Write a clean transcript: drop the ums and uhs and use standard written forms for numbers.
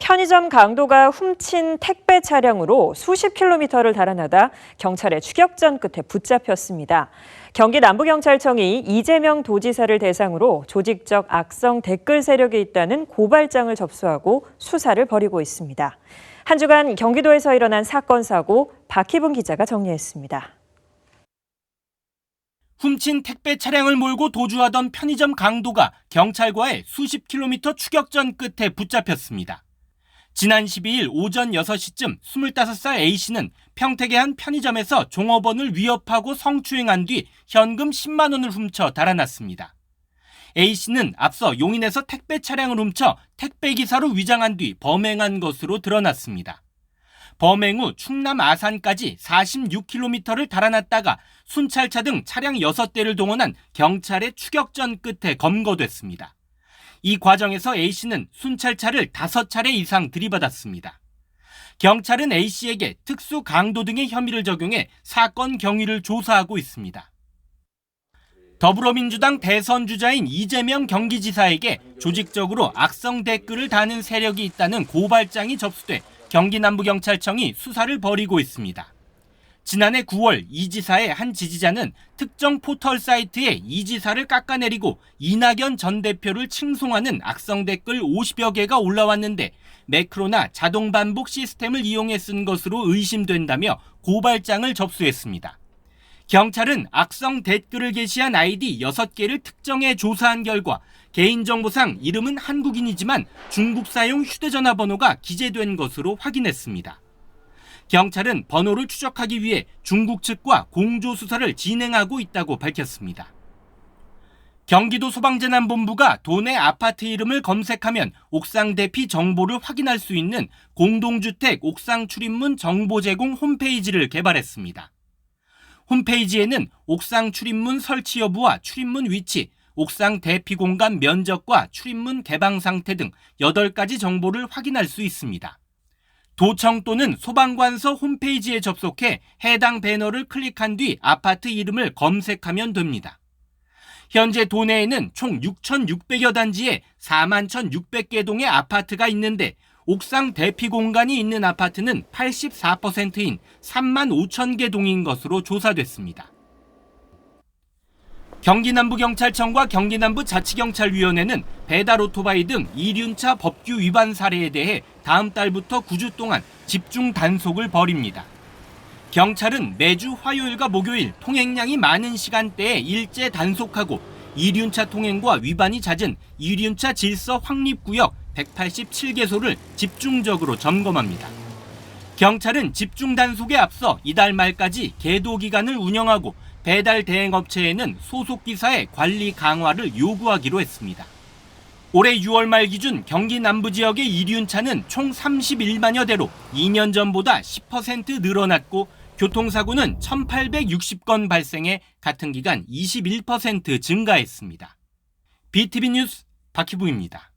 편의점 강도가 훔친 택배 차량으로 수십 킬로미터를 달아나다 경찰의 추격전 끝에 붙잡혔습니다. 경기 남부경찰청이 이재명 도지사를 대상으로 조직적 악성 댓글 세력이 있다는 고발장을 접수하고 수사를 벌이고 있습니다. 한 주간 경기도에서 일어난 사건 사고 박희분 기자가 정리했습니다. 훔친 택배 차량을 몰고 도주하던 편의점 강도가 경찰과의 수십 킬로미터 추격전 끝에 붙잡혔습니다. 지난 12일 오전 6시쯤 25살 A씨는 평택의 한 편의점에서 종업원을 위협하고 성추행한 뒤 현금 10만 원을 훔쳐 달아났습니다. A씨는 앞서 용인에서 택배 차량을 훔쳐 택배기사로 위장한 뒤 범행한 것으로 드러났습니다. 범행 후 충남 아산까지 46km를 달아났다가 순찰차 등 차량 6대를 동원한 경찰의 추격전 끝에 검거됐습니다. 이 과정에서 A씨는 순찰차를 5차례 이상 들이받았습니다. 경찰은 A씨에게 특수 강도 등의 혐의를 적용해 사건 경위를 조사하고 있습니다. 더불어민주당 대선 주자인 이재명 경기지사에게 조직적으로 악성 댓글을 다는 세력이 있다는 고발장이 접수돼 경기 남부경찰청이 수사를 벌이고 있습니다. 지난해 9월 이 지사의 한 지지자는 특정 포털 사이트에 이 지사를 깎아내리고 이낙연 전 대표를 칭송하는 악성 댓글 50여 개가 올라왔는데 매크로나 자동 반복 시스템을 이용해 쓴 것으로 의심된다며 고발장을 접수했습니다. 경찰은 악성 댓글을 게시한 아이디 6개를 특정해 조사한 결과 개인정보상 이름은 한국인이지만 중국 사용 휴대전화 번호가 기재된 것으로 확인했습니다. 경찰은 번호를 추적하기 위해 중국 측과 공조수사를 진행하고 있다고 밝혔습니다. 경기도 소방재난본부가 도내 아파트 이름을 검색하면 옥상 대피 정보를 확인할 수 있는 공동주택 옥상 출입문 정보 제공 홈페이지를 개발했습니다. 홈페이지에는 옥상 출입문 설치 여부와 출입문 위치, 옥상 대피 공간 면적과 출입문 개방 상태 등 8가지 정보를 확인할 수 있습니다. 도청 또는 소방관서 홈페이지에 접속해 해당 배너를 클릭한 뒤 아파트 이름을 검색하면 됩니다. 현재 도내에는 총 6,600여 단지에 41,600개 동의 아파트가 있는데 옥상 대피 공간이 있는 아파트는 84%인 35,000개 동인 것으로 조사됐습니다. 경기남부경찰청과 경기남부자치경찰위원회는 배달 오토바이 등 이륜차 법규 위반 사례에 대해 다음 달부터 9주 동안 집중 단속을 벌입니다. 경찰은 매주 화요일과 목요일 통행량이 많은 시간대에 일제 단속하고 이륜차 통행과 위반이 잦은 이륜차 질서 확립구역 187개소를 집중적으로 점검합니다. 경찰은 집중 단속에 앞서 이달 말까지 계도 기간을 운영하고 배달 대행업체에는 소속 기사의 관리 강화를 요구하기로 했습니다. 올해 6월 말 기준 경기 남부 지역의 이륜차는 총 31만여 대로 2년 전보다 10% 늘어났고 교통사고는 1,860건 발생해 같은 기간 21% 증가했습니다. BTV 뉴스 박희부입니다.